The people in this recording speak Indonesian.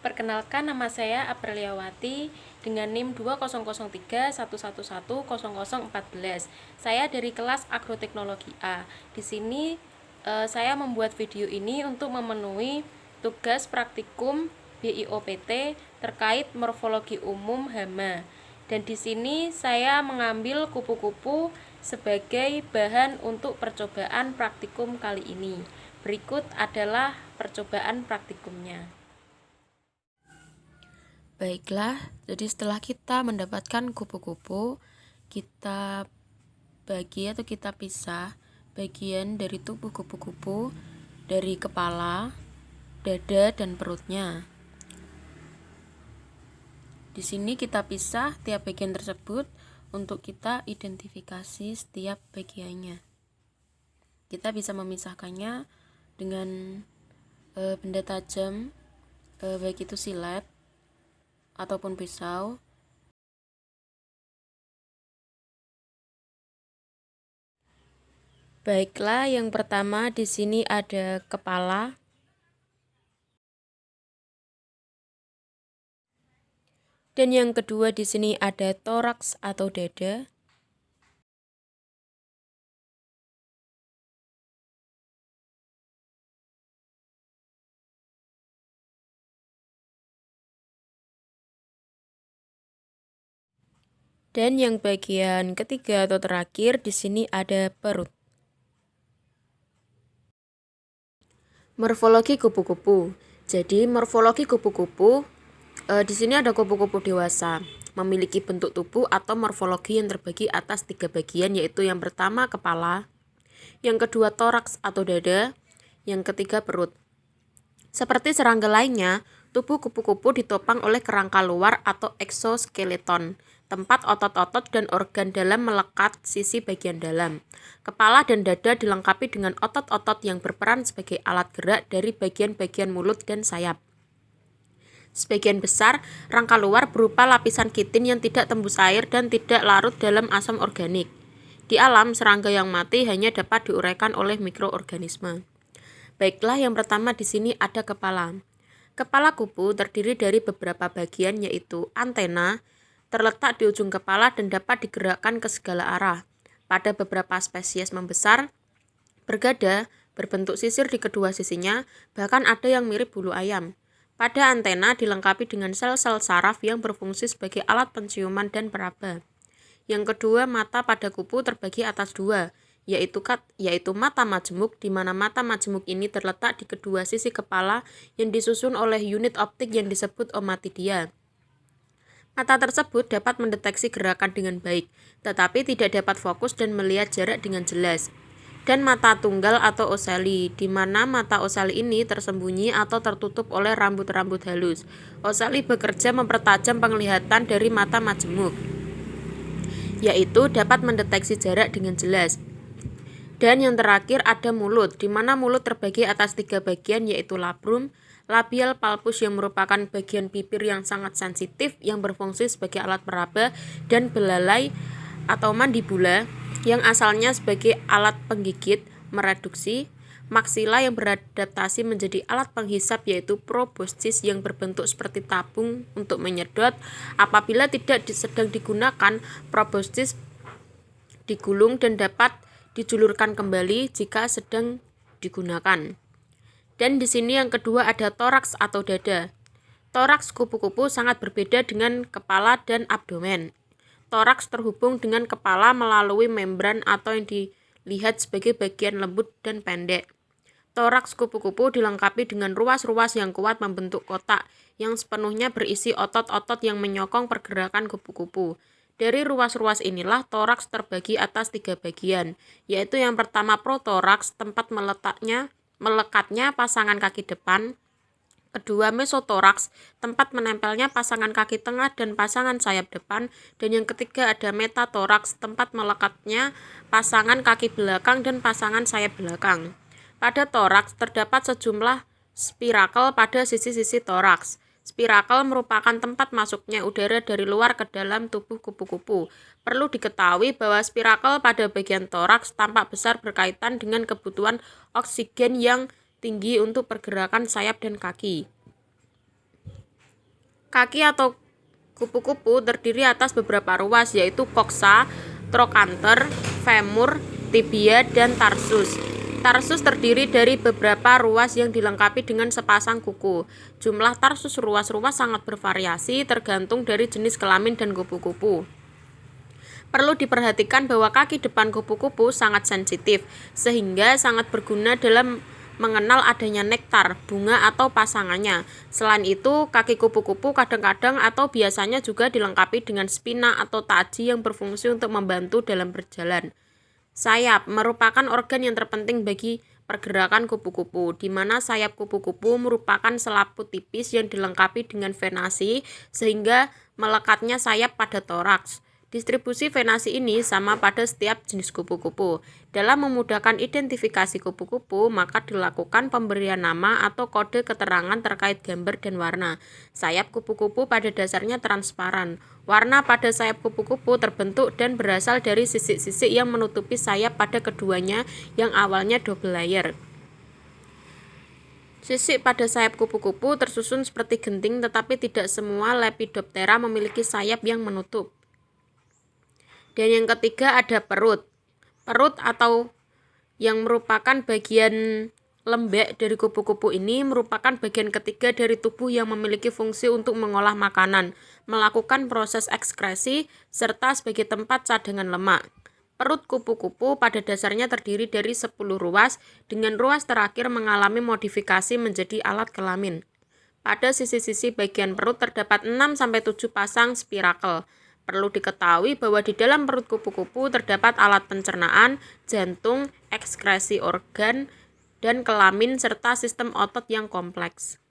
Perkenalkan, nama saya Apriliawati dengan NIM 200311100014. Saya dari kelas Agroteknologi A. Di sini saya membuat video ini untuk memenuhi tugas praktikum BIOPT terkait morfologi umum hama. Dan di sini saya mengambil kupu-kupu sebagai bahan untuk percobaan praktikum kali ini. Berikut adalah percobaan praktikumnya. Baiklah, jadi setelah kita mendapatkan kupu-kupu, kita bagi atau kita pisah bagian dari tubuh kupu-kupu dari kepala, dada, dan perutnya. Di sini kita pisah tiap bagian tersebut untuk kita identifikasi setiap bagiannya. Kita bisa memisahkannya dengan benda tajam, baik itu silet ataupun pisau. Baiklah, yang pertama di sini ada kepala. Dan yang kedua di sini ada toraks atau dada. Dan yang bagian ketiga atau terakhir di sini ada perut. Morfologi kupu-kupu. Jadi morfologi kupu-kupu di sini ada kupu-kupu dewasa, memiliki bentuk tubuh atau morfologi yang terbagi atas 3 bagian, yaitu yang pertama kepala, yang kedua toraks atau dada, yang ketiga perut. Seperti serangga lainnya, tubuh kupu-kupu ditopang oleh kerangka luar atau eksoskeleton, tempat otot-otot dan organ dalam melekat sisi bagian dalam. Kepala dan dada dilengkapi dengan otot-otot yang berperan sebagai alat gerak dari bagian-bagian mulut dan sayap. Sebagian besar, rangka luar berupa lapisan kitin yang tidak tembus air dan tidak larut dalam asam organik. Di alam, serangga yang mati hanya dapat diuraikan oleh mikroorganisme. Baiklah, yang pertama di sini ada kepala. Kepala kupu terdiri dari beberapa bagian, yaitu antena, terletak di ujung kepala dan dapat digerakkan ke segala arah. Pada beberapa spesies membesar, bergada, berbentuk sisir di kedua sisinya, bahkan ada yang mirip bulu ayam. Pada antena dilengkapi dengan sel-sel saraf yang berfungsi sebagai alat penciuman dan peraba. Yang kedua, mata pada kupu terbagi atas 2, yaitu mata majemuk, di mana mata majemuk ini terletak di kedua sisi kepala yang disusun oleh unit optik yang disebut omatidia. Mata tersebut dapat mendeteksi gerakan dengan baik, tetapi tidak dapat fokus dan melihat jarak dengan jelas. Dan mata tunggal atau oceli, di mana mata oceli ini tersembunyi atau tertutup oleh rambut-rambut halus. Oceli bekerja mempertajam penglihatan dari mata majemuk, yaitu dapat mendeteksi jarak dengan jelas. Dan yang terakhir ada mulut, di mana mulut terbagi atas 3 bagian, yaitu labrum, labial palpus yang merupakan bagian bibir yang sangat sensitif yang berfungsi sebagai alat meraba, dan belalai atau mandibula yang asalnya sebagai alat penggigit mereduksi, maksila yang beradaptasi menjadi alat penghisap, yaitu proboscis yang berbentuk seperti tabung untuk menyedot. Apabila tidak sedang digunakan, proboscis digulung dan dapat dijulurkan kembali jika sedang digunakan. Dan di sini yang kedua ada toraks atau dada. Toraks kupu-kupu sangat berbeda dengan kepala dan abdomen. Toraks terhubung dengan kepala melalui membran atau yang dilihat sebagai bagian lembut dan pendek. Toraks kupu-kupu dilengkapi dengan ruas-ruas yang kuat membentuk kotak yang sepenuhnya berisi otot-otot yang menyokong pergerakan kupu-kupu. Dari ruas-ruas inilah toraks terbagi atas 3 bagian, yaitu yang pertama protoraks, tempat melekatnya pasangan kaki depan. Kedua, mesotoraks, tempat menempelnya pasangan kaki tengah dan pasangan sayap depan. Dan yang ketiga ada metatoraks, tempat melekatnya pasangan kaki belakang dan pasangan sayap belakang. Pada toraks terdapat sejumlah spirakel pada sisi-sisi toraks. Spirakel merupakan tempat masuknya udara dari luar ke dalam tubuh kupu-kupu. Perlu diketahui bahwa spirakel pada bagian toraks tampak besar berkaitan dengan kebutuhan oksigen yang tinggi untuk pergerakan sayap dan kaki. Kaki atau kupu-kupu terdiri atas beberapa ruas, yaitu coxa, trochanter, femur, tibia, dan tarsus. Tarsus terdiri dari beberapa ruas yang dilengkapi dengan sepasang kuku. Jumlah tarsus ruas-ruas sangat bervariasi tergantung dari jenis kelamin dan kupu-kupu. Perlu diperhatikan bahwa kaki depan kupu-kupu sangat sensitif, sehingga sangat berguna dalam mengenal adanya nektar, bunga, atau pasangannya. Selain itu, kaki kupu-kupu kadang-kadang atau biasanya juga dilengkapi dengan spina atau taji yang berfungsi untuk membantu dalam berjalan. Sayap merupakan organ yang terpenting bagi pergerakan kupu-kupu, di mana sayap kupu-kupu merupakan selaput tipis yang dilengkapi dengan venasi sehingga melekatnya sayap pada toraks. Distribusi venasi ini sama pada setiap jenis kupu-kupu. Dalam memudahkan identifikasi kupu-kupu, maka dilakukan pemberian nama atau kode keterangan terkait gambar dan warna. Sayap kupu-kupu pada dasarnya transparan. Warna pada sayap kupu-kupu terbentuk dan berasal dari sisik-sisik yang menutupi sayap pada keduanya yang awalnya double layer. Sisik pada sayap kupu-kupu tersusun seperti genting, tetapi tidak semua Lepidoptera memiliki sayap yang menutup. Dan yang ketiga ada perut. Perut atau yang merupakan bagian lembek dari kupu-kupu ini merupakan bagian ketiga dari tubuh yang memiliki fungsi untuk mengolah makanan, melakukan proses ekskresi, serta sebagai tempat cadangan lemak. Perut kupu-kupu pada dasarnya terdiri dari 10 ruas, dengan ruas terakhir mengalami modifikasi menjadi alat kelamin. Pada sisi-sisi bagian perut terdapat 6-7 pasang spirakel. Perlu diketahui bahwa di dalam perut kupu-kupu terdapat alat pencernaan, jantung, ekskresi organ, dan kelamin serta sistem otot yang kompleks.